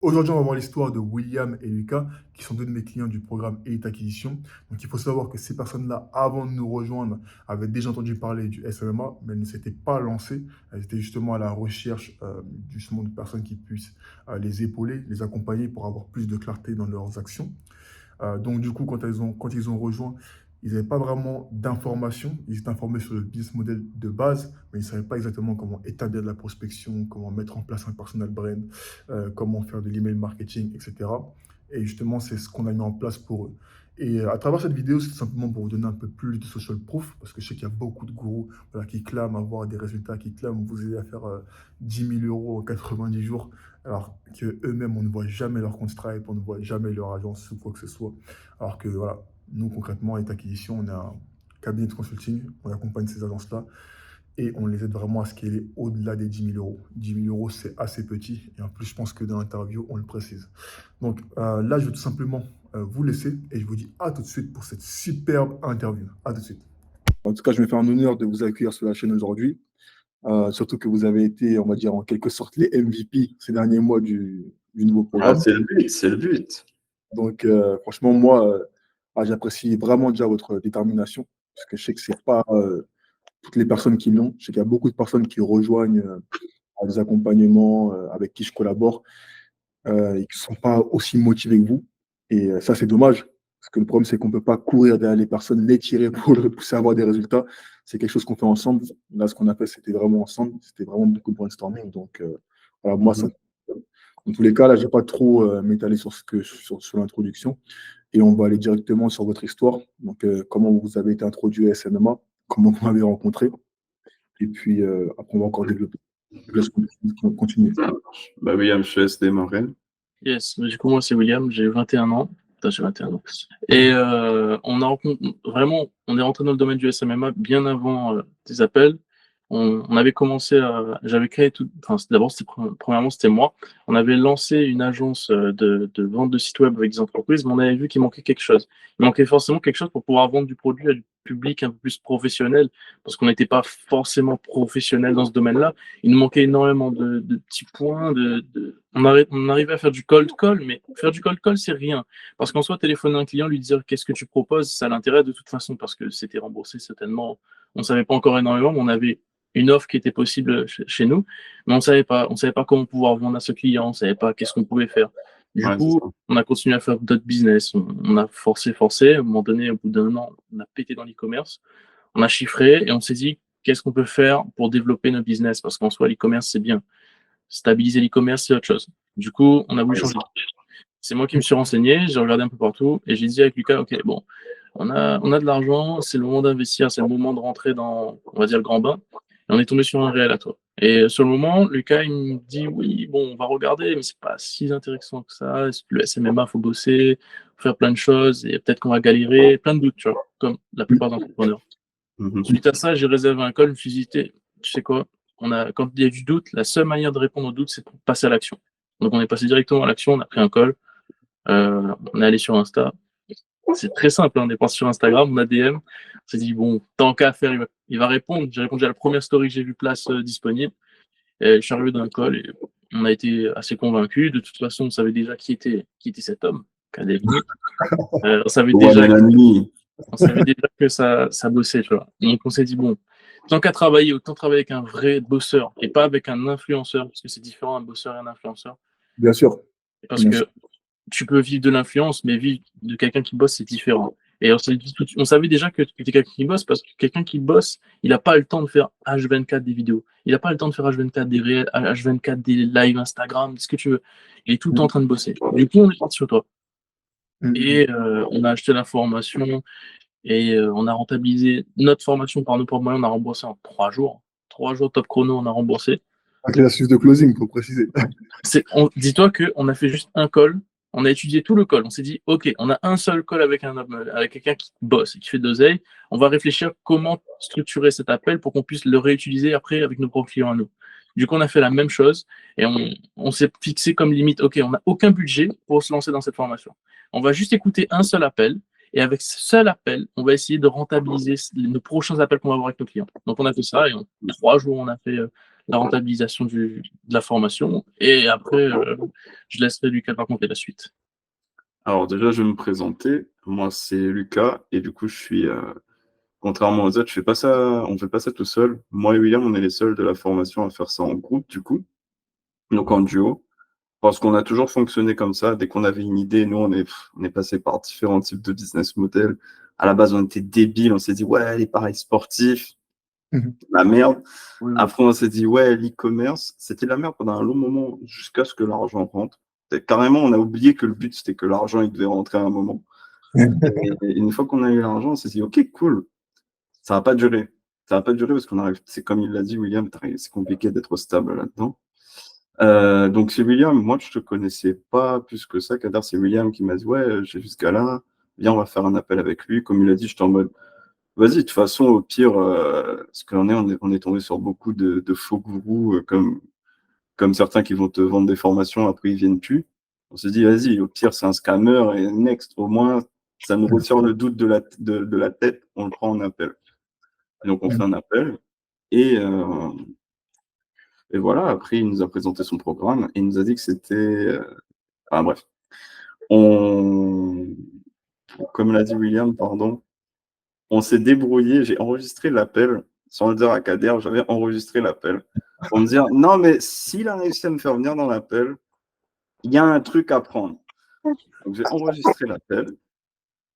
Aujourd'hui, on va voir l'histoire de William et Lucas, qui sont deux de mes clients du programme Elite Acquisition. Donc, il faut savoir que ces personnes-là, avant de nous rejoindre, avaient déjà entendu parler du SMMA, mais elles ne s'étaient pas lancées. Elles étaient justement à la recherche justement de personnes qui puissent les épauler, les accompagner pour avoir plus de clarté dans leurs actions. Donc, du coup, quand ils ont rejoint, ils n'avaient pas vraiment d'informations. Ils étaient informés sur le business model de base, mais ils ne savaient pas exactement comment établir de la prospection, comment mettre en place un personal brand, comment faire de l'email marketing, etc. Et justement, c'est ce qu'on a mis en place pour eux. Et à travers cette vidéo, c'est simplement pour vous donner un peu plus de social proof, parce que je sais qu'il y a beaucoup de gourous voilà, qui clament avoir des résultats, qui clament vous aider à faire 10 000 euros en 90 jours, alors qu'eux-mêmes, on ne voit jamais leur compte Stripe, on ne voit jamais leur agence ou quoi que ce soit. Alors que voilà, nous concrètement, avec Acquisition, on est un cabinet de consulting, on accompagne ces agences-là et on les aide vraiment à scaler au-delà des 10 000 euros. 10 000 euros, c'est assez petit et en plus, je pense que dans l'interview, on le précise. Donc là, je vais tout simplement vous laisser et je vous dis à tout de suite pour cette superbe interview. À tout de suite. En tout cas, je me fais un honneur de vous accueillir sur la chaîne aujourd'hui. Surtout que vous avez été, on va dire, en quelque sorte, les MVP ces derniers mois du nouveau Ah, programme. c'est le but, c'est le but. Donc, franchement, moi, j'apprécie vraiment déjà votre détermination, parce que je sais que c'est pas toutes les personnes qui l'ont. Je sais qu'il y a beaucoup de personnes qui rejoignent des accompagnements avec qui je collabore et qui ne sont pas aussi motivés que vous. Et ça, c'est dommage, parce que le problème, c'est qu'on ne peut pas courir derrière les personnes, les tirer pour les pousser à avoir des résultats. C'est quelque chose qu'on fait ensemble. Là, ce qu'on a fait, c'était vraiment ensemble. C'était vraiment beaucoup de brainstorming. Donc, voilà, moi, ça. Mhm. En tous les cas, là, je ne vais pas trop m'étaler sur l'introduction et on va aller directement sur votre histoire. Donc, comment vous avez été introduit à SMMA, comment vous m'avez rencontré, et puis après, on va encore développer. Je vous laisse continuer. Ça marche. Bah, William, je te laisse démarrer. Yes, du coup, moi, c'est William, j'ai 21 ans. Putain, j'ai 21 ans. Et vraiment, on est rentré dans le domaine du SMMA bien avant tes appels. On avait commencé à. J'avais créé tout. Enfin, d'abord, premièrement, c'était moi. On avait lancé une agence de vente de sites web avec des entreprises, mais on avait vu qu'il manquait quelque chose. Il manquait forcément quelque chose pour pouvoir vendre du produit à du public un peu plus professionnel, parce qu'on n'était pas forcément professionnel dans ce domaine-là. Il nous manquait énormément de petits points. On arrivait à faire du cold call, mais faire du cold call, c'est rien. Parce qu'en soi, téléphoner un client, lui dire qu'est-ce que tu proposes, ça l'intéresse de toute façon, parce que c'était remboursé certainement. On ne savait pas encore énormément, mais on avait une offre qui était possible chez nous, mais on savait pas comment pouvoir vendre à ce client, on savait pas qu'est-ce qu'on pouvait faire. Du Ouais, c'est coup, ça. on a continué à faire d'autres business, on a forcé, à un moment donné, au bout d'un an, on a pété dans l'e-commerce, on a chiffré et on s'est dit qu'est-ce qu'on peut faire pour développer nos business, parce qu'en soi, l'e-commerce, c'est bien. Stabiliser l'e-commerce, c'est autre chose. Du coup, on a voulu Ouais, changer. C'est moi qui me suis renseigné, j'ai regardé un peu partout et j'ai dit avec Lucas, ok, bon, on a de l'argent, c'est le moment d'investir, c'est le moment de rentrer dans, on va dire, le grand bain. Et on est tombé sur un réel à toi. Et sur le moment, Lucas, il me dit, oui, bon, on va regarder, mais c'est pas si intéressant que ça. Le SMMA, faut bosser, faut faire plein de choses, et peut-être qu'on va galérer, plein de doutes, tu vois, comme la plupart d'entrepreneurs. Mhm. Suite à ça, j'ai réservé un call, je me suis dit, tu sais quoi, quand il y a du doute, la seule manière de répondre au doute, c'est de passer à l'action. Donc on est passé directement à l'action, on a pris un call, on est allé sur Insta, c'est très simple, hein, on est passé sur Instagram, on a DM. On s'est dit, bon, tant qu'à faire, il va répondre. J'ai répondu à la première story que j'ai vu place disponible. Et je suis arrivé dans le call et on a été assez convaincus. De toute façon, on savait déjà qui était cet homme, Kademi. On savait One déjà, and only. que ça bossait, tu vois. Donc on s'est dit, bon, tant qu'à travailler, autant travailler avec un vrai bosseur et pas avec un influenceur, parce que c'est différent un bosseur et un influenceur. Bien sûr. Parce Bien sûr. que tu peux vivre de l'influence, mais vivre de quelqu'un qui bosse, c'est différent. Et on savait déjà que tu étais quelqu'un qui bosse parce que quelqu'un qui bosse, il n'a pas le temps de faire H24 des vidéos. Il n'a pas le temps de faire H24 des réels, H24 des lives Instagram, ce que tu veux. Il est tout le temps en train de bosser. Du coup, on est parti sur toi. Et on a acheté la formation et on a rentabilisé notre formation par nos propres moyens. On a remboursé en 3 jours. 3 jours top chrono, on a remboursé. Avec les astuces de closing, pour préciser. Dis-toi qu'on a fait juste un call, on a étudié tout le call, on s'est dit, ok, on a un seul call avec avec quelqu'un qui bosse et qui fait de l'oseille, on va réfléchir comment structurer cet appel pour qu'on puisse le réutiliser après avec nos propres clients à nous. Du coup, on a fait la même chose et on s'est fixé comme limite, ok, on n'a aucun budget pour se lancer dans cette formation. On va juste écouter un seul appel et avec ce seul appel, on va essayer de rentabiliser nos prochains appels qu'on va avoir avec nos clients. Donc, on a fait ça et en 3 jours, on a fait la rentabilisation de la formation. Et après, je laisserai Lucas raconter la suite. Alors déjà, je vais me présenter. Moi, c'est Lucas et du coup, je suis, contrairement aux autres, je fais pas ça, on fait pas ça tout seul. Moi et William, on est les seuls de la formation à faire ça en groupe, du coup, donc en duo. Parce qu'on a toujours fonctionné comme ça. Dès qu'on avait une idée, nous, on est passé par différents types de business models. À la base, on était débiles. On s'est dit, ouais, les paris sportifs, Mhm. la merde. Oui, oui. Après, on s'est dit, ouais, l'e-commerce, c'était la merde pendant un long moment jusqu'à ce que l'argent rentre. Carrément, on a oublié que le but, c'était que l'argent, il devait rentrer à un moment. Et une fois qu'on a eu l'argent, on s'est dit, OK, cool. Ça va pas durer. Ça va pas durer parce qu'on arrive, c'est comme il l'a dit, William, c'est compliqué d'être stable là-dedans. Donc c'est William, moi je te connaissais pas plus que ça, Kader, c'est William qui m'a dit ouais, j'ai jusqu'à là, viens on va faire un appel avec lui. Comme il a dit, j'étais en mode vas-y, de toute façon au pire, ce qu'on est, on est tombé sur beaucoup de faux gourous comme certains qui vont te vendre des formations, après ils viennent plus. On s'est dit vas-y, au pire c'est un scammer et next, au moins ça nous retire le doute de la tête, on le prend en appel. Et donc on fait un appel et et voilà, après, il nous a présenté son programme et il nous a dit que c'était. Enfin bref. On... Comme l'a dit William, pardon, on s'est débrouillé. J'ai enregistré l'appel sans le dire à Kader. J'avais enregistré l'appel pour me dire non, mais s'il a réussi à me faire venir dans l'appel, il y a un truc à prendre. Donc j'ai enregistré l'appel.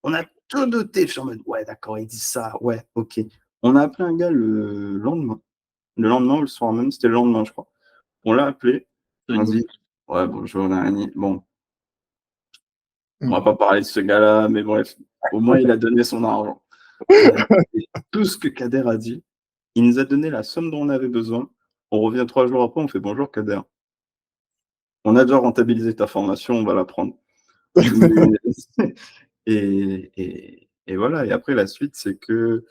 On a tout noté. Je suis en mode ouais, d'accord, il dit ça. Ouais, ok. On a appelé un gars le lendemain. Le lendemain ou le soir même, c'était le lendemain, je crois. On l'a appelé. On a dit ouais, bonjour, Nani. Bon, on va pas parler de ce gars-là, mais bref, au moins il a donné son argent. On a fait tout ce que Kader a dit. Il nous a donné la somme dont on avait besoin. On revient 3 jours après, on fait bonjour Kader. On a déjà rentabilisé ta formation, on va la prendre. Et voilà. Et après, la suite, c'est que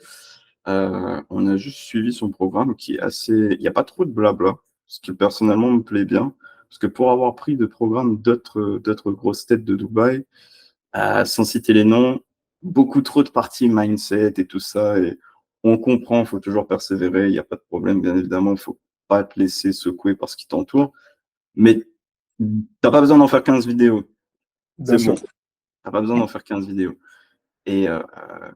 on a juste suivi son programme qui est assez. Il n'y a pas trop de blabla, ce qui personnellement me plaît bien. Parce que pour avoir pris des programmes d'autres grosses têtes de Dubaï, sans citer les noms, beaucoup trop de parties mindset et tout ça. Et on comprend, il faut toujours persévérer, il n'y a pas de problème, bien évidemment, il ne faut pas te laisser secouer par ce qui t'entoure. Mais tu n'as pas besoin d'en faire 15 vidéos. C'est bon, tu n'as pas besoin d'en faire 15 vidéos. Et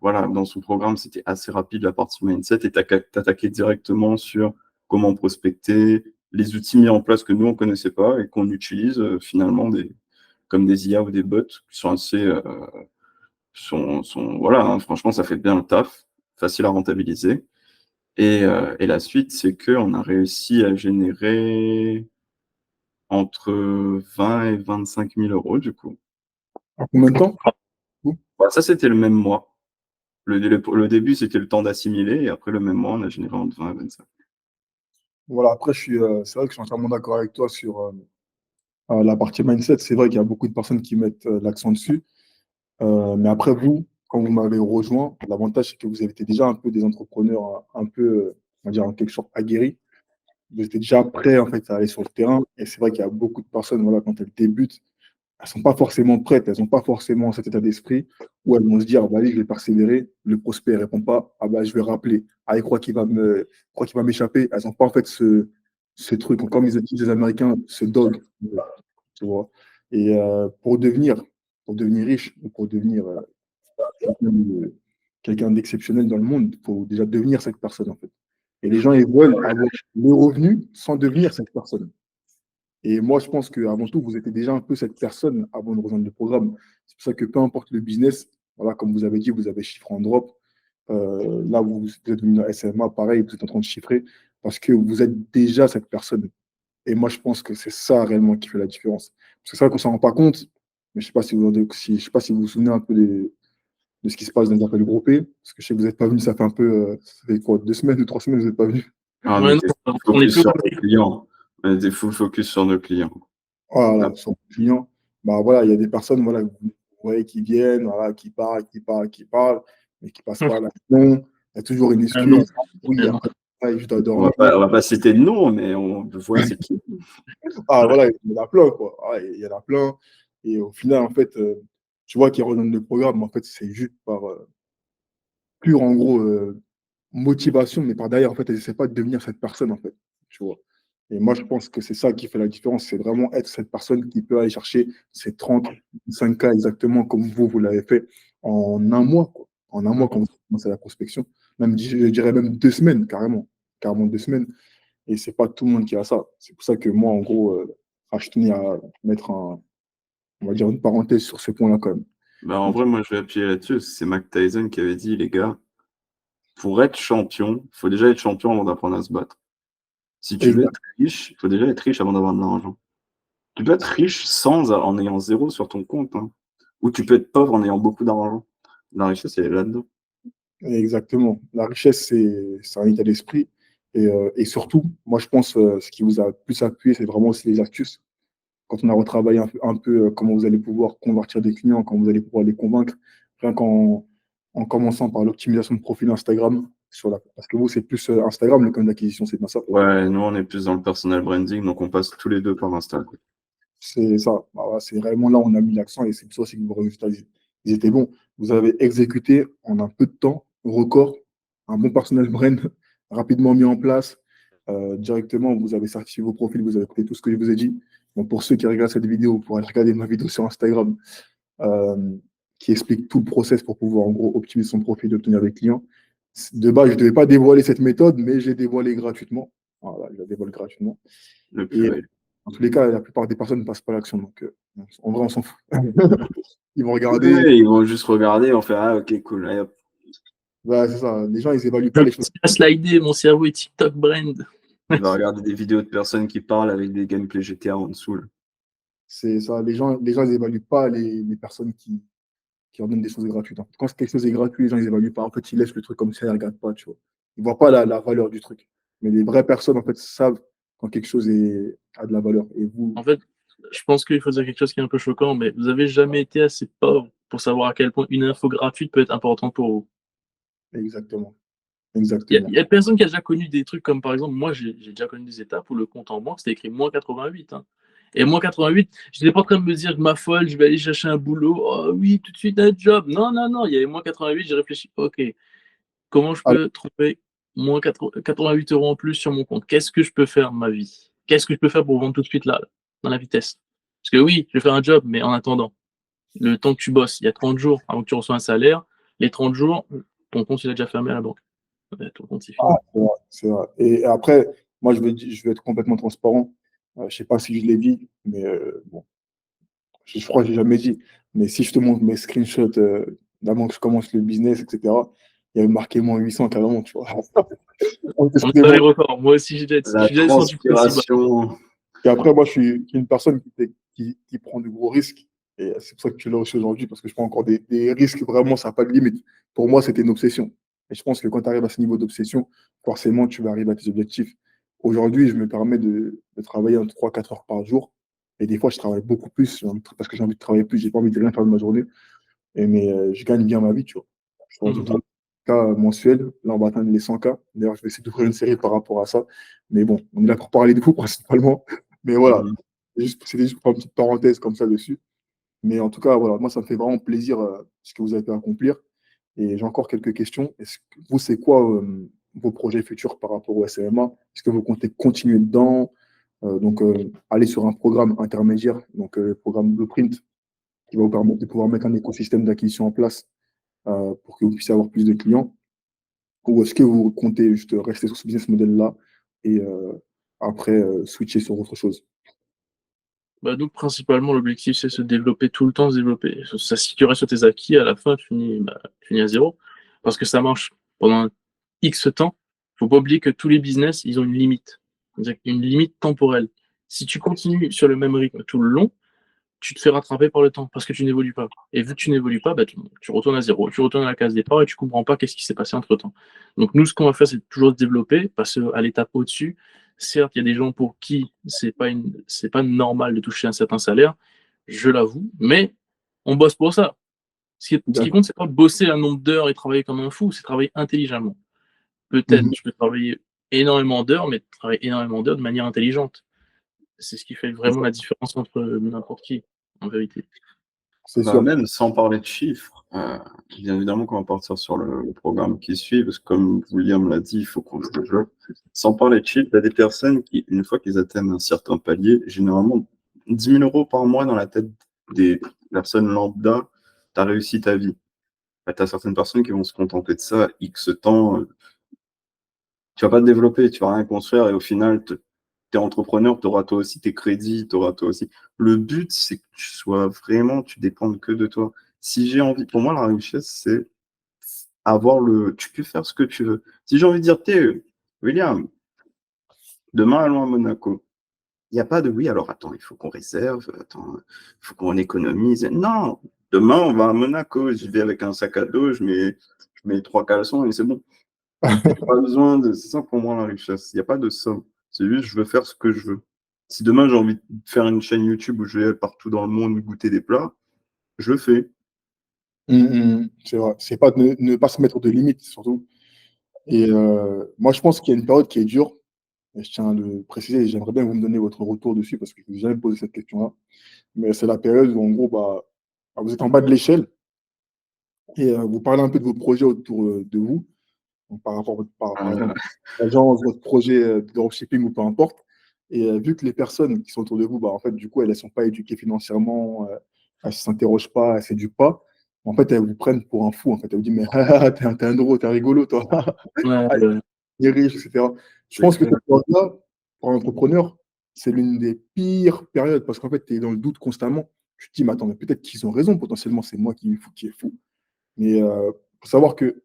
voilà, dans son programme, c'était assez rapide la partie mindset et t'attaquais directement sur comment prospecter, les outils mis en place que nous, on ne connaissait pas et qu'on utilise finalement comme des IA ou des bots qui sont assez voilà, hein, franchement, ça fait bien le taf, facile à rentabiliser. Et la suite, c'est qu'on a réussi à générer entre 20 et 25 000 euros, du coup. En combien de temps? Bah, ça, c'était le même mois. Le début, c'était le temps d'assimiler, et après, le même mois, on a généré entre 20 et 25. Voilà, après, c'est vrai que je suis entièrement d'accord avec toi sur la partie mindset. C'est vrai qu'il y a beaucoup de personnes qui mettent l'accent dessus. Mais après, vous, quand vous m'avez rejoint, l'avantage, c'est que vous avez été déjà un peu des entrepreneurs un peu, on va dire, en quelque sorte aguerris. Vous étiez déjà prêts, en fait, à aller sur le terrain. Et c'est vrai qu'il y a beaucoup de personnes, voilà, quand elles débutent, elles ne sont pas forcément prêtes, elles n'ont pas forcément cet état d'esprit où elles vont se dire, ah bah, allez, je vais persévérer, le prospect ne répond pas, ah bah, je vais rappeler, ah, il croit qu'il va m'échapper. Elles n'ont pas en fait ce truc, comme ils disent les Américains, ce dog, tu vois. Et pour devenir riche, ou pour devenir quelqu'un quelqu'un d'exceptionnel dans le monde, il faut déjà devenir cette personne en fait. Et les gens, ils veulent avoir le revenu sans devenir cette personne. Et moi, je pense qu'avant tout, vous étiez déjà un peu cette personne avant de rejoindre le programme. C'est pour ça que peu importe le business, voilà, comme vous avez dit, vous avez chiffré en drop. Là, vous êtes venu à SMA, pareil, vous êtes en train de chiffrer parce que vous êtes déjà cette personne. Et moi, je pense que c'est ça réellement qui fait la différence. Parce que c'est vrai qu'on ne s'en rend pas compte, mais je ne sais pas je sais pas si vous vous souvenez un peu de ce qui se passe dans les appels groupés. Parce que je sais que vous n'êtes pas venu, ça fait un peu, ça fait quoi, 2 semaines ou 3 semaines, vous n'êtes pas venu. Ah, on Ouais, était non, full on est focus plus sur nos clients. On était full focus sur nos clients. Voilà, Ah, sur le client, bah voilà, il y a des personnes voilà, que vous voyez qui viennent, voilà, qui parlent, mais qui passent pas à l'action. Il y a toujours une non. excuse. Oui, Non. après, je dois on dormir. va pas citer de nom, mais on voit c'est qui. Ah voilà, il y en a plein, quoi. Ah, il y en a plein. Et au final, en fait, tu vois qu'ils rejoignent le programme, en fait, c'est juste par pure, en gros, motivation, mais par derrière, en fait, elles essaient pas de devenir cette personne, en fait. Tu vois. Et moi, je pense que c'est ça qui fait la différence. C'est vraiment être cette personne qui peut aller chercher ces 35 cas exactement comme vous l'avez fait en un mois, quoi. En un mois, quand Mhm. vous commencez la prospection. Même, je dirais même 2 semaines, carrément. Carrément 2 semaines. Et c'est pas tout le monde qui a ça. C'est pour ça que moi, en gros, je tenais à mettre on va dire une parenthèse sur ce point-là quand même. Bah, en Donc, vrai, moi, je vais appuyer là-dessus. C'est Mike Tyson qui avait dit, les gars, pour être champion, il faut déjà être champion avant d'apprendre à se battre. Si tu veux exact- être riche, il faut déjà être riche avant d'avoir de l'argent. Tu peux être riche en ayant zéro sur ton compte, hein. Ou tu peux être pauvre en ayant beaucoup d'argent. La richesse, elle est là-dedans. exactement. La richesse, c'est un état d'esprit. Et surtout, moi, je pense, ce qui vous a plus appuyé, c'est vraiment aussi les astuces. Quand on a retravaillé un peu comment vous allez pouvoir convertir des clients, comment vous allez pouvoir les convaincre, rien en commençant par l'optimisation de profil Instagram, parce que vous, c'est plus Instagram, le canal d'acquisition, c'est bien ça. Ouais, nous, on est plus dans le personal branding, donc on passe tous les deux par Insta, quoi. C'est ça. Bah, voilà, c'est vraiment là où on a mis l'accent et c'est pour ça aussi que vos résultats, ils étaient bons. Vous avez exécuté en un peu de temps, record, un bon personal brand rapidement mis en place. Directement, vous avez certifié vos profils, vous avez écouté tout ce que je vous ai dit. Donc, pour ceux qui regardent cette vidéo, vous pourrez regarder ma vidéo sur Instagram euh, qui explique tout le process pour pouvoir en gros optimiser son profil et obtenir des clients. De base, je ne devais pas dévoiler cette méthode, mais j'ai dévoilé gratuitement. Voilà, je la dévoile gratuitement. Le Et purée. en tous les cas, la plupart des personnes ne passent pas à l'action. Donc, en vrai, on s'en fout. Ils vont regarder. Ouais, ils vont juste regarder, on fait, ah, ok, cool. Allez, hop. Bah, c'est ça. Les gens, ils évaluent Je pas me les choses. suis slider, mon cerveau est TikTok brand. Il va regarder des vidéos de personnes qui parlent avec des gameplays GTA en dessous, là. C'est ça. Les gens, ils évaluent pas les personnes qui leur donnent des choses gratuites, hein. Quand quelque chose est gratuit, les gens, ils évaluent pas. En fait, ils laissent le truc comme ça, ils regardent pas, tu vois. Ils voient pas la valeur du truc. Mais les vraies personnes, en fait, savent quand quelque chose a de la valeur. Et vous, En fait, je pense qu'il faut dire quelque chose qui est un peu choquant, mais vous avez jamais été assez pauvre pour savoir à quel point une info gratuite peut être importante pour vous. exactement. Il Exactement. y a personne qui a déjà connu des trucs comme, par exemple, moi, j'ai déjà connu des étapes où le compte en banque, c'était écrit moins 88, hein. Et moins 88, je n'étais pas en train de me dire, ma folle, je vais aller chercher un boulot. Oh oui, tout de suite un job. Non, non, non, il y avait moins 88, j'ai réfléchi. Ok, comment je Alors, peux trouver moins 88 euros en plus sur mon compte? Qu'est-ce que je peux faire de ma vie? Qu'est-ce que je peux faire pour vendre tout de suite là, dans la vitesse? Parce que oui, je vais faire un job, mais en attendant, le temps que tu bosses, il y a 30 jours avant que tu reçois un salaire. Les 30 jours, ton compte, il a déjà fermé à la banque. Ouais, ton compte, c'est fini. c'est vrai, c'est vrai. Et après, moi, je vais être complètement transparent. Je sais pas si je l'ai dit, mais bon, je crois que je l'ai jamais dit. Mais si je te montre mes screenshots d'avant que je commence le business, etc., il y avait marqué moins 800 carrément, tu vois. On est dans les records. Moi aussi, je La suis déjà descendu plus aussi bas. transpiration. Et après, moi, je suis une personne qui prend de gros risques. Et c'est pour ça que tu l'as aussi aujourd'hui, parce que je prends encore des risques, vraiment, ça n'a pas de limite. Pour moi, c'était une obsession. Et je pense que quand tu arrives à ce niveau d'obsession, forcément, tu vas arriver à tes objectifs. Aujourd'hui, je me permets de travailler 3-4 heures par jour. Et des fois, je travaille beaucoup plus parce que j'ai envie de travailler plus, j'ai pas envie de rien faire de ma journée. Mais je gagne bien ma vie, tu vois. Je suis dans Mhm. un cas mensuel. Là, on va atteindre les 100 cas. D'ailleurs, je vais essayer d'ouvrir une série par rapport à ça. Mais bon, on est là pour parler de vous principalement. Mais voilà, Mhm. c'était juste pour faire une petite parenthèse comme ça dessus. Mais en tout cas, voilà, moi, ça me fait vraiment plaisir ce que vous avez pu accomplir. Et j'ai encore quelques questions. Vous, c'est quoi vos projets futurs par rapport au SMMA? Est-ce que vous comptez continuer dedans? Donc, aller sur un programme intermédiaire, donc le programme Blueprint, qui va vous permettre de pouvoir mettre un écosystème d'acquisition en place pour que vous puissiez avoir plus de clients? Ou est-ce que vous comptez juste rester sur ce business model-là et après switcher sur autre chose? Bah, nous, principalement, l'objectif, c'est se développer tout le temps, se développer. Ça, si tu restes sur tes acquis, à la fin, tu finis à zéro. Parce que ça marche pendant un X temps. Faut pas oublier que tous les business, ils ont une limite. C'est-à-dire une limite temporelle. Si tu continues sur le même rythme tout le long, tu te fais rattraper par le temps parce que tu n'évolues pas. Et vu que tu n'évolues pas, bah, tu retournes à zéro, tu retournes à la case départ et tu comprends pas qu'est-ce qui s'est passé entre temps. Donc nous, ce qu'on va faire, c'est toujours se développer, passer à l'étape au-dessus. Certes, il y a des gens pour qui c'est pas normal de toucher un certain salaire, je l'avoue, mais on bosse pour ça. Ce qui compte, c'est pas bosser un nombre d'heures et travailler comme un fou, c'est travailler intelligemment. Peut-être Mhm. tu peux travailler énormément d'heures, mais travailler énormément d'heures de manière intelligente. C'est ce qui fait vraiment la différence entre n'importe qui, en vérité. c'est Bah, sûr. même sans parler de chiffres, bien évidemment qu'on va partir sur le programme qui suit, parce que comme William l'a dit, il faut qu'on se développe. Sans parler de chiffres, il y a des personnes qui, une fois qu'ils atteignent un certain palier, généralement 10 000 euros par mois dans la tête des personnes lambda, tu as réussi ta vie. Tu as certaines personnes qui vont se contenter de ça X temps. Tu vas pas te développer, tu vas rien construire et au final, tu es entrepreneur, tu auras toi aussi tes crédits, tu auras toi aussi. Le but, c'est que tu sois vraiment, tu dépendes que de toi. Si j'ai envie, pour moi, la richesse, c'est avoir le. Tu peux faire ce que tu veux. Si j'ai envie de dire, t'es William, demain, allons à Monaco. Il n'y a pas de oui, alors attends, il faut qu'on réserve, attends, il faut qu'on économise. Non, demain, on va à Monaco, j'y vais avec un sac à dos, je mets 3 caleçons et c'est bon. Pas besoin de. C'est ça pour moi la richesse. Il n'y a pas de somme. C'est juste, je veux faire ce que je veux. Si demain j'ai envie de faire une chaîne YouTube où je vais partout dans le monde goûter des plats, je le fais. C'est vrai. C'est pas de ne pas se mettre de limites, surtout. Et moi, je pense qu'il y a une période qui est dure. Et je tiens à le préciser, et j'aimerais bien que vous me donniez votre retour dessus parce que je ne vous ai jamais posé cette question-là. Mais c'est la période où, en gros, vous êtes en bas de l'échelle et vous parlez un peu de vos projets autour de vous, donc par rapport à par Euh, exemple, l'agence, votre projet de dropshipping ou peu importe. Et vu que les personnes qui sont autour de vous, en fait, du coup, elles ne sont pas éduquées financièrement, elles ne s'interrogent pas, elles ne s'éduquent pas. En fait, elles vous prennent pour un fou. En fait, elles vous disent, mais t'es un drôle, t'es un rigolo, toi. Ouais, Ah, ouais. il est riche, etc. Je c'est pense que clair. cette période-là, pour un entrepreneur, c'est l'une des pires périodes parce qu'en fait, tu es dans le doute constamment. Tu te dis, mais attends, mais peut-être qu'ils ont raison, potentiellement, c'est moi qui est fou. Mais il faut savoir que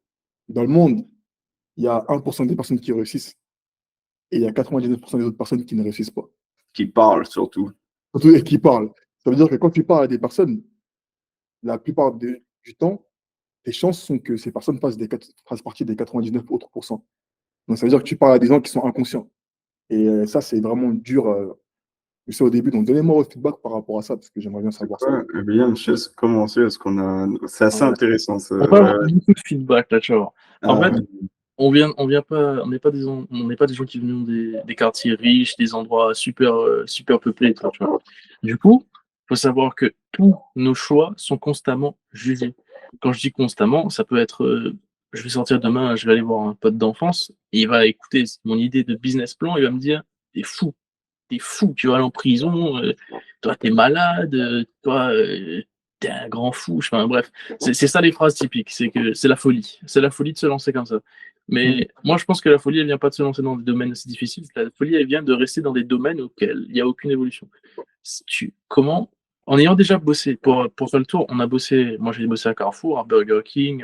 dans le monde, il y a 1% des personnes qui réussissent et il y a 99% des autres personnes qui ne réussissent pas. Qui parle surtout. Surtout et qui parlent. Ça veut dire que quand tu parles à des personnes, la plupart du temps, les chances sont que ces personnes fassent partie des 99 autres pourcents. Donc ça veut dire que tu parles à des gens qui sont inconscients. Et ça, c'est vraiment dur. Je sais au début, donc donnez-moi votre feedback par rapport à ça, parce que j'aimerais bien C'est savoir ça. quoi, William, je sais comment c'est, est-ce qu'on a. C'est assez Ouais. intéressant. On peut avoir beaucoup de feedback là, tu vois. En Ah, fait, on vient pas, on n'est pas des gens qui viennent des quartiers riches, des endroits super, super peuplés, tu vois. Du coup, faut savoir que tous nos choix sont constamment jugés. Quand je dis constamment, ça peut être, je vais sortir demain, je vais aller voir un pote d'enfance, et il va écouter mon idée de business plan, il va me dire, t'es fou, tu vas aller en prison, toi t'es malade, toi t'es un grand fou. Enfin, bref, c'est ça les phrases typiques, c'est que c'est la folie de se lancer comme ça. Mm. Mais moi je pense que la folie elle vient pas de se lancer dans des domaines aussi difficiles, la folie elle vient de rester dans des domaines auxquels il n'y a aucune évolution. Comment, en ayant déjà bossé, pour faire le tour, on a bossé, moi j'ai bossé à Carrefour, à Burger King,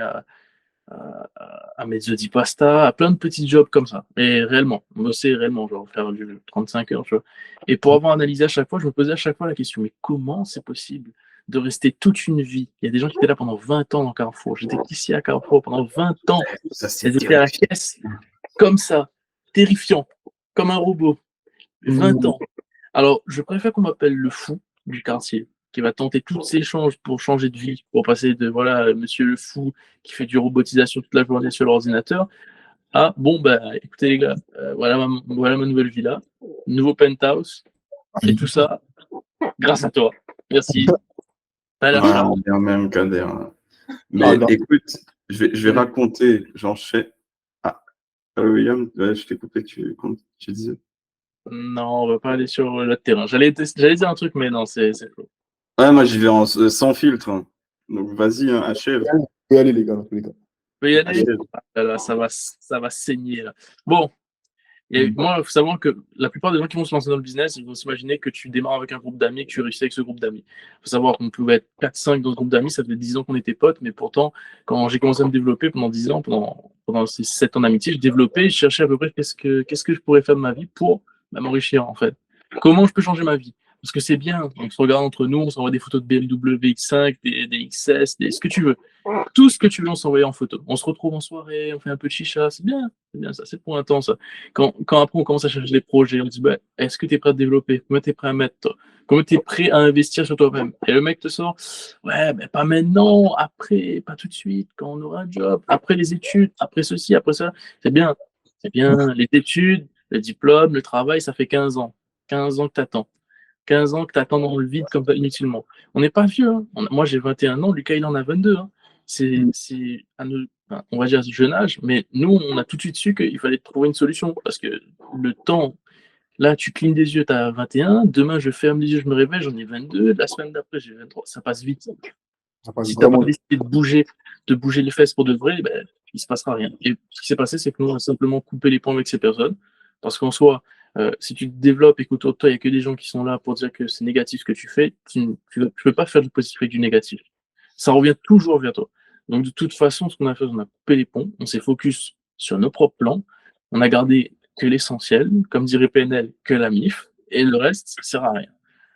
à Mezzo di Pasta, à plein de petits jobs comme ça. Et réellement, bosser réellement, genre faire du 35 heures, tu vois. Et pour avoir analysé à chaque fois, je me posais à chaque fois la question, mais comment c'est possible de rester toute une vie? Il y a des gens qui étaient là pendant 20 ans dans Carrefour. J'étais ici à Carrefour pendant 20 ans. ça, c'est Elles étaient à la terrifiant. caisse, comme ça, terrifiant, comme un robot. 20 Mm. ans. Alors, je préfère qu'on m'appelle le fou du quartier, qui va tenter toutes ses chances pour changer de vie, pour passer de, voilà, monsieur le fou qui fait du robotisation toute la journée sur l'ordinateur, à, bon, bah, écoutez les gars, voilà ma nouvelle villa, nouveau penthouse, et tout ça, grâce à toi. Merci. T'as l'air Voilà, charmant. bien même Kader. Ah, Mais non. écoute, je vais raconter, j'enchaîne. Ah, William, ouais, je t'ai coupé, quand tu disais. Non, on va pas aller sur le terrain. J'allais dire un truc, mais non, c'est faux. Ouais, moi j'y vais sans filtre, hein. Donc vas-y, hein, achève. Vous pouvez y aller, les gars, dans tous les cas. Tu peux y aller? Achève. Ah là là, ça va saigner, là. Bon, et Mm. moi, il faut savoir que la plupart des gens qui vont se lancer dans le business, ils vont s'imaginer que tu démarres avec un groupe d'amis et que tu réussis avec ce groupe d'amis. Il faut savoir qu'on pouvait être 4-5 dans ce groupe d'amis, ça faisait 10 ans qu'on était potes, mais pourtant, quand j'ai commencé à me développer pendant 10 ans, pendant ces 7 ans d'amitié, je développais, je cherchais à peu près qu'est-ce que je pourrais faire de ma vie pour m'enrichir, en fait. Comment je peux changer ma vie? Parce que c'est bien, on se regarde entre nous, on s'envoie des photos de BMW X5, des XS, ce que tu veux. Tout ce que tu veux, on s'envoie en photo. On se retrouve en soirée, on fait un peu de chicha, c'est bien ça, c'est pour un temps ça. Quand après on commence à chercher des projets, on dit bah, est-ce que tu es prêt à te développer? Combien tu es prêt à mettre toi? Combien tu es prêt à investir sur toi-même? Et le mec te sort ouais, mais pas maintenant, après, pas tout de suite, quand on aura un job, après les études, après ceci, après ça. C'est bien, les études, le diplôme, le travail, ça fait 15 ans. 15 ans que tu attends. 15 ans que tu attends dans le vide comme ça inutilement. On n'est pas vieux. Hein. Moi, j'ai 21 ans, Lucas, il en a 22. Hein. C'est on va dire jeune âge, mais nous, on a tout de suite su qu'il fallait trouver une solution parce que le temps, là, tu clignes des yeux, tu as 21, demain, je ferme les yeux, je me réveille, j'en ai 22, la semaine d'après, j'ai 23, ça passe vite. Ça passe Si tu n'as pas vraiment. décidé de bouger les fesses pour de vrai, ben, il ne se passera rien. Et ce qui s'est passé, c'est que nous, on a simplement coupé les ponts avec ces personnes. Parce qu'en soi, si tu te développes et qu'autour de toi, il n'y a que des gens qui sont là pour dire que c'est négatif ce que tu fais, tu ne peux pas faire du positif avec du négatif. Ça revient toujours vers toi. Donc, de toute façon, ce qu'on a fait, on a coupé les ponts, on s'est focus sur nos propres plans, on a gardé que l'essentiel, comme dirait PNL, que la MIF, et le reste, ça sert à rien.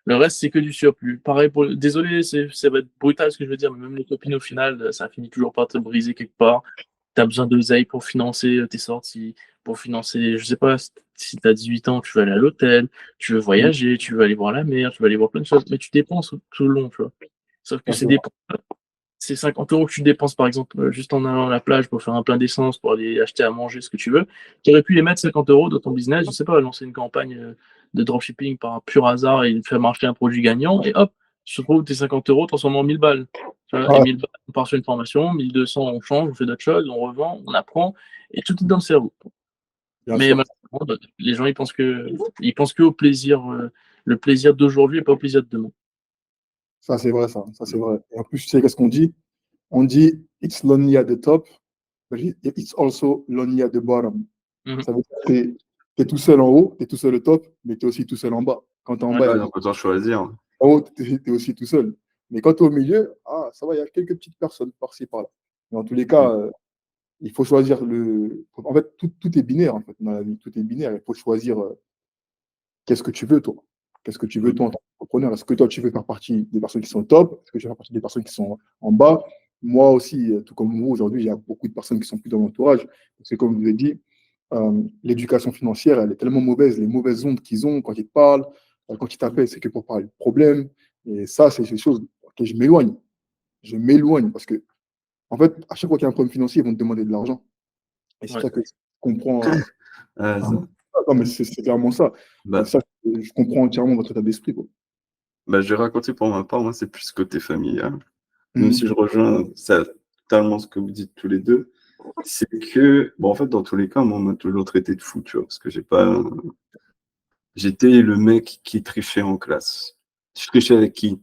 Le reste, c'est que du surplus. Pareil pour. Désolé, ça va être brutal ce que je veux dire, mais même les copines, au final, ça finit toujours par te briser quelque part. Tu as besoin d'oseille pour financer tes sorties, pour financer, je sais pas, si tu as 18 ans, tu veux aller à l'hôtel, tu veux voyager, tu veux aller voir la mer, tu veux aller voir plein de choses, mais tu dépenses tout le long, tu vois. Sauf que Ça, c'est vrai. c'est 50 euros que tu dépenses, par exemple, juste en allant à la plage pour faire un plein d'essence, pour aller acheter à manger, ce que tu veux. Tu aurais pu les mettre 50 euros dans ton business, je sais pas, lancer une campagne de dropshipping par pur hasard et faire marcher un produit gagnant, et hop, tu trouves tes 50 euros transformés en 1000 balles. Tu vois, et Ouais, 1000 balles, on part sur une formation, 1200, on change, on fait d'autres choses, on revend, on apprend, et tout est dans le cerveau. bien Mais sûr. malheureusement, les gens, ils pensent que au plaisir, le plaisir d'aujourd'hui et pas au plaisir de demain. Ça, c'est vrai, ça. Ça, c'est vrai. Et en plus, tu sais, qu'est-ce qu'on dit? On dit, it's lonely at the top, but it's also lonely at the bottom. Mhm. Ça veut dire que tu es tout seul en haut, tu es tout seul au top, mais tu es aussi tout seul en bas. Quand tu es en Ouais. bas, il y Ouais, a donc autant choisir. en haut, tu es aussi tout seul. Mais quand tu es au milieu, ah, ça va, il y a quelques petites personnes par-ci, par-là. Mais en tous les cas, Mm. il faut choisir le. En fait, tout est binaire, en fait, dans la vie. Tout est binaire. Il faut choisir qu'est-ce que tu veux, toi. Qu'est-ce que tu veux, Mm. toi, en tant qu'entrepreneur. Est-ce que toi, tu veux faire partie des personnes qui sont au top? Est-ce que tu veux faire partie des personnes qui sont en bas? Moi aussi, tout comme vous, aujourd'hui, il y a beaucoup de personnes qui sont plus dans l'entourage. Parce que, comme je vous ai dit, l'éducation financière, elle est tellement mauvaise, les mauvaises ondes qu'ils ont quand ils te parlent, quand ils t'appellent, c'est que pour parler de problèmes. Et ça, c'est des choses que je m'éloigne. Je m'éloigne parce que, en fait, à chaque fois qu'il y a un problème financier, ils vont te demander de l'argent. Et c'est Ouais. ça que je comprends. Ça- Non, mais c'est clairement ça. Et bah, ça, je comprends entièrement votre état d'esprit, quoi. je vais raconter pour ma part, moi, c'est plus côté familial. Même Mhm. si je rejoins ça, totalement ce que vous dites tous les deux, c'est que, bon, en fait, dans tous les cas, moi, on m'a toujours traité de fou, tu vois, parce que j'étais le mec qui trichait en classe. Je trichais avec qui?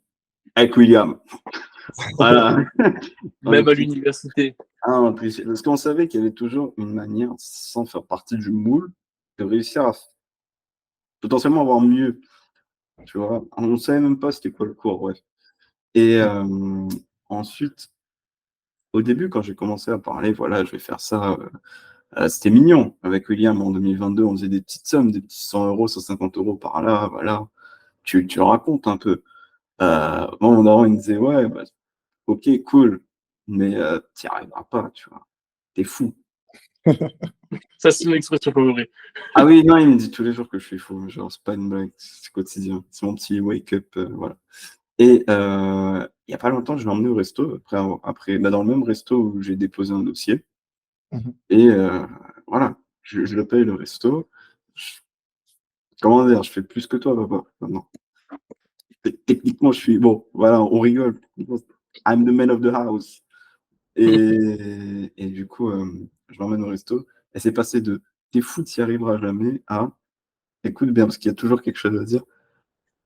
Avec William. Voilà. On Même à était- l'université. on trichait. Parce qu'on savait qu'il y avait toujours une manière, sans faire partie du moule, de réussir à potentiellement avoir mieux, tu vois. On ne savait même pas c'était quoi le cours, bref. Et ensuite, au début, quand j'ai commencé à parler, voilà, je vais faire ça. C'était mignon. Avec William, en 2022, on faisait des petites sommes, des petits 100 euros, 150 euros par là, voilà. Tu le racontes un peu. Moi, mon daron, il me disait, ouais, bah, ok, cool, mais t'y arriveras pas, tu vois. T'es fou. Ça, c'est une expression favorite. Ah oui, non, il me dit tous les jours que je suis fou. Genre, c'est pas une blague, c'est quotidien. C'est mon petit wake-up, voilà. Et il y a pas longtemps, je l'ai emmené au resto, bah, dans le même resto où j'ai déposé un dossier. Mhm. Et voilà, je le paye le resto. Je- comment dire, je fais plus que toi, papa. Non. Techniquement, je suis bon, voilà, on rigole. I'm the man of the house. Et du coup, je l'emmène au resto. Et c'est passé de t'es fou, t'y arriveras jamais à écoute bien, parce qu'il y a toujours quelque chose à dire.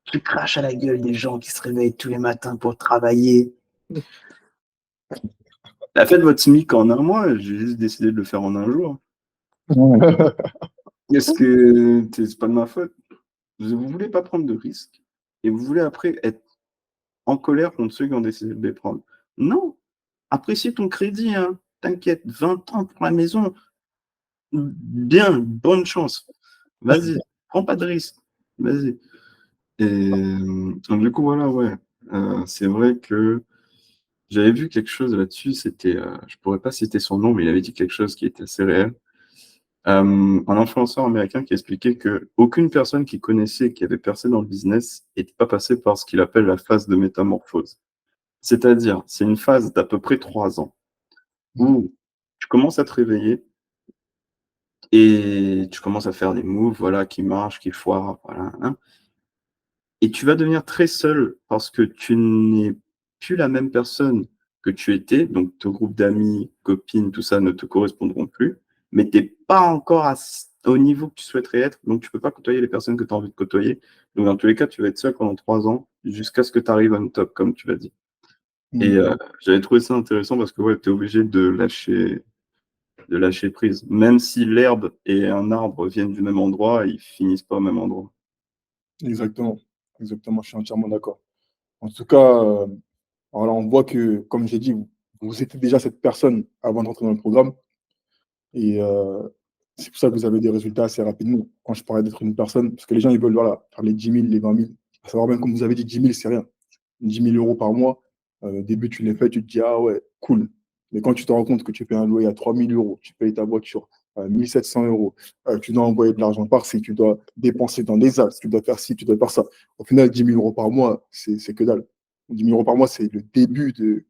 Tu craches à la gueule des gens qui se réveillent tous les matins pour travailler. La fête votre SMIC en un mois, j'ai juste décidé de le faire en un jour. Est-ce que c'est pas de ma faute? Vous voulez pas prendre de risques et vous voulez après être en colère contre ceux qui ont décidé de les prendre. Non, apprécie ton crédit, hein. T'inquiète, 20 ans pour la maison, bien, bonne chance. Vas-y, prends pas de risques. Vas-y. Et donc, du coup, voilà, ouais. C'est vrai que j'avais vu quelque chose là-dessus, c'était, je pourrais pas citer son nom, mais il avait dit quelque chose qui était assez réel. Un influenceur américain qui expliquait que aucune personne qu'il connaissait qui avait percé dans le business n'était pas passée par ce qu'il appelle la phase de métamorphose. C'est-à-dire, c'est une phase d'à peu près 3 ans où tu commences à te réveiller et tu commences à faire des moves, voilà, qui marchent, qui foirent, voilà, hein. Et tu vas devenir très seul parce que tu n'es plus la même personne que tu étais. Donc, ton groupe d'amis, copines, tout ça ne te correspondront plus. Mais tu n'es pas encore au niveau que tu souhaiterais être. Donc, tu ne peux pas côtoyer les personnes que tu as envie de côtoyer. Donc, dans tous les cas, tu vas être seul pendant 3 ans jusqu'à ce que tu arrives on top, comme tu l'as dit. Et j'avais trouvé ça intéressant parce que ouais, tu es obligé de lâcher prise. Même si l'herbe et un arbre viennent du même endroit, ils finissent pas au même endroit. Exactement. Exactement, je suis entièrement d'accord. En tout cas, voilà, on voit que, comme j'ai dit, vous étiez déjà cette personne avant d'entrer dans le programme. Et c'est pour ça que vous avez des résultats assez rapidement. Quand je parlais d'être une personne, parce que les gens, ils veulent voilà, faire les 10 000, les 20 000. À savoir même, comme vous avez dit, 10 000, c'est rien. 10 000 € par mois, au début, tu les fais, tu te dis, ah ouais, cool. Mais quand tu te rends compte que tu payes un loyer à 3 000 €, tu payes ta voiture à 1 700 €, tu dois envoyer de l'argent par-ci, tu dois dépenser dans des axes, tu dois faire ci, tu dois faire ça. Au final, 10 000 € par mois, c'est que dalle. 10 000 € par mois, c'est le début de,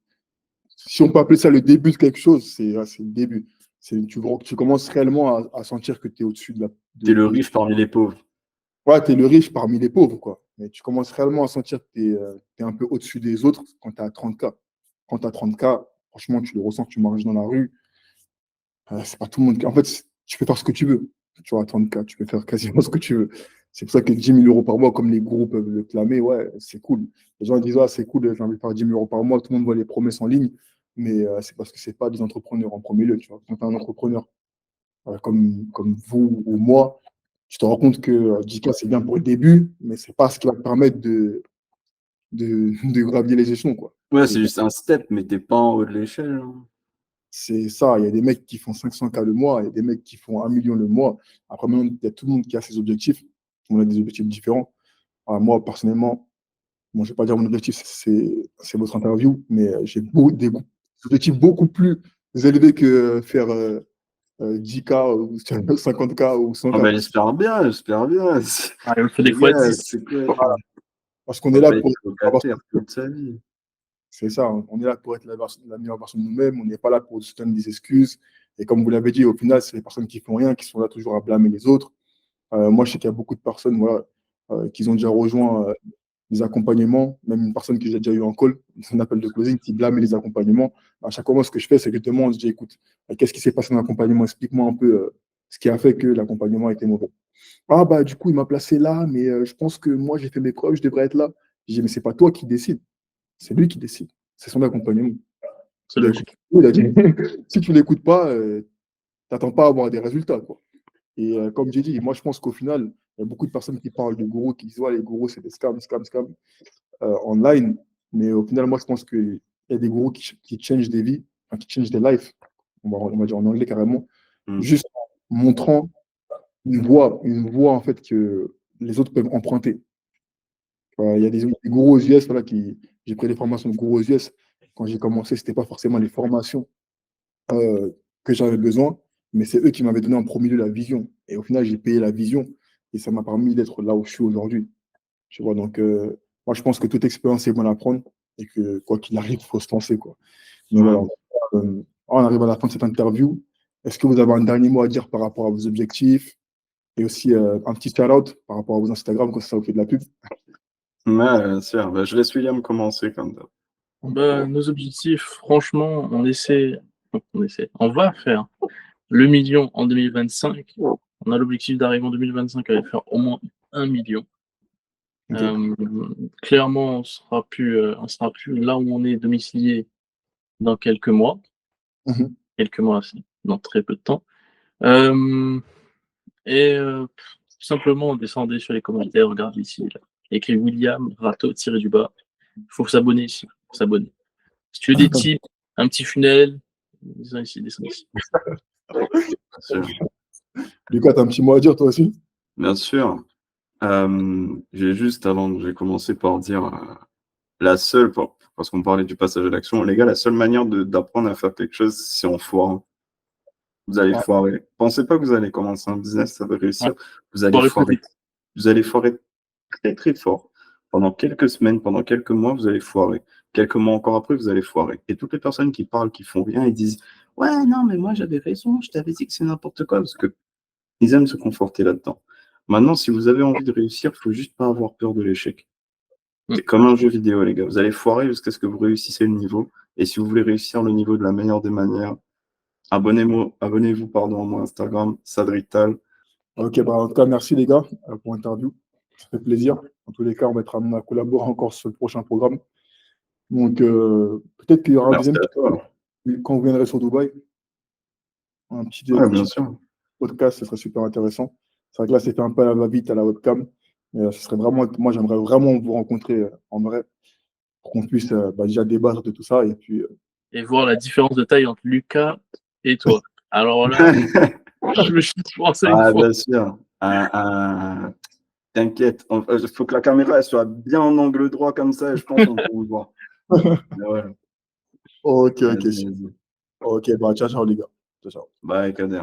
si on peut appeler ça le début de quelque chose, c'est le début. Tu commences réellement à sentir que tu es au-dessus de la. Tu es le riche parmi les pauvres. Ouais, tu es le riche parmi les pauvres, quoi. Mais tu commences réellement à sentir que tu es, un peu au-dessus des autres quand tu as 30K. Quand tu as 30K, franchement, tu le ressens, tu marches dans la rue. C'est pas tout le monde. En fait, tu peux faire ce que tu veux. Tu vois, à 30K, tu peux faire quasiment ce que tu veux. C'est pour ça que 10 000 € par mois, comme les gros peuvent le clamer, ouais, c'est cool. Les gens disent, ah, c'est cool, j'ai envie de faire 10 000 € par mois. Tout le monde voit les promesses en ligne. Mais c'est parce que c'est pas des entrepreneurs en premier lieu. Tu vois. Quand tu es un entrepreneur comme vous ou moi, tu te rends compte que 10K, c'est bien pour le début, mais c'est pas ce qui va te permettre de gravir les échelons, quoi. Ouais, c'est juste un step, mais t'es pas en haut de l'échelle. Hein. C'est ça, il y a des mecs qui font 500K le mois, il y a des mecs qui font 1 million le mois. Après, maintenant, il y a tout le monde qui a ses objectifs. On a des objectifs différents. Alors, moi, personnellement, bon, je ne vais pas dire mon objectif, c'est votre interview, mais j'ai des objectifs beaucoup plus élevés que faire 10K ou 50K ou Ah 100K. bah, j'espère bien, j'espère bien. Ah, on fait des Les fois gars, 10. c'est quoi? Parce qu'on On est va là pas être pour avoir. locataire toute sa vie. C'est ça, on est là pour être la meilleure version de nous-mêmes, on n'est pas là pour se donner des excuses. Et comme vous l'avez dit, au final, c'est les personnes qui font rien, qui sont là toujours à blâmer les autres. Moi, je sais qu'il y a beaucoup de personnes voilà, qui ont déjà rejoint les accompagnements, même une personne que j'ai déjà eu en call, un appel de closing, qui blâme les accompagnements. À chaque fois, moi, ce que je fais, c'est que je demande, je dis, écoute, qu'est-ce qui s'est passé dans l'accompagnement? Explique-moi un peu ce qui a fait que l'accompagnement a été mauvais. Ah, bah, du coup, il m'a placé là, mais je pense que moi, j'ai fait mes preuves, je devrais être là. Je dis, mais c'est pas toi qui décide, c'est lui qui décide. C'est son accompagnement. C'est Il a logique. écouté, il a dit, si tu ne l'écoutes pas, tu n'attends pas à avoir des résultats, quoi. Et comme j'ai dit, moi, je pense qu'au final, il y a beaucoup de personnes qui parlent de gourous, qui disent, ouais, les gourous, c'est des scams, scams, scams, online. Mais au final, moi, je pense qu'il y a des gourous qui changent des vies, enfin, qui changent des lives, on va dire en anglais carrément, juste en montrant une voie en fait que les autres peuvent emprunter. Il y a des gourous aux US, voilà, j'ai pris des formations de gourous aux US. Quand j'ai commencé, ce n'était pas forcément les formations euh, que j'avais besoin, mais c'est eux qui m'avaient donné en premier lieu la vision. Et au final, j'ai payé la vision et ça m'a permis d'être là où je suis aujourd'hui. Tu vois, donc moi, je pense que toute expérience est bonne à prendre et que quoi qu'il arrive, il faut se lancer, quoi. Mais voilà, on arrive à la fin de cette interview. Est-ce que vous avez un dernier mot à dire par rapport à vos objectifs et aussi un petit shout-out par rapport à vos Instagram, comme ça vous fait de la pub? Ouais, bien sûr. Bah, je laisse William commencer comme ça. Bah, nos objectifs, franchement, on va faire le million en 2025. On a l'objectif d'arriver en 2025 à faire au moins 1 million. Ok. Clairement, on sera plus là où on est domicilié dans quelques mois. Mhm. Quelques mois, c'est dans très peu de temps. Euh, tout simplement, descendez sur les commentaires, regardez ici, là. Écrit William Rato tiré du bas. Il faut s'abonner ici. Faut s'abonner. Si tu veux des tips, un petit funnel, descends ici, descends ici. Bien sûr. Lucas, t'as un petit mot à dire toi aussi? Bien sûr. J'ai juste, avant que j'ai commencé par dire la seule, parce qu'on parlait du passage à l'action, les gars, la seule manière d'apprendre à faire quelque chose, c'est en foirant. Vous allez Ouais. foirer. Pensez pas que vous allez commencer un business, ça va réussir. Ouais. Vous allez Faut foirer. répéter. Vous allez foirer très très fort. Pendant quelques semaines, pendant quelques mois, vous allez foirer. Quelques mois encore après, vous allez foirer. Et toutes les personnes qui parlent, qui font rien, ils disent ouais, non, mais moi j'avais raison, je t'avais dit que c'est n'importe quoi, parce que ils aiment se conforter là-dedans. Maintenant, si vous avez envie de réussir, il faut juste pas avoir peur de l'échec. C'est comme un jeu vidéo, les gars. Vous allez foirer jusqu'à ce que vous réussissiez le niveau. Et si vous voulez réussir le niveau de la meilleure des manières, abonnez-vous pardon, à mon Instagram, Sadrital. Ok, bah, en tout cas, merci les gars pour l'interview. Ça fait plaisir. En tous les cas, on va être amené à collaborer encore sur le prochain programme. Donc, peut-être qu'il y aura un Merci deuxième à toi. quand vous viendrez sur Dubaï. Un Ouais, bien petit sûr. podcast, ce serait super intéressant. C'est vrai que là, c'était un peu à la va-vite à la webcam. Mais ce serait vraiment, moi, j'aimerais vraiment vous rencontrer en vrai pour qu'on puisse déjà débattre de tout ça. Et puis, Et voir la différence de taille entre Lucas et toi. Alors là, je me suis pensé une Ah, fois. bien sûr. T'inquiète. Il faut que la caméra elle soit bien en angle droit comme ça et je pense qu'on peut vous voir. Mais ouais, ok, vas-y. ok, bah, ciao, ciao les gars. Ciao, ciao. Bye, Kader.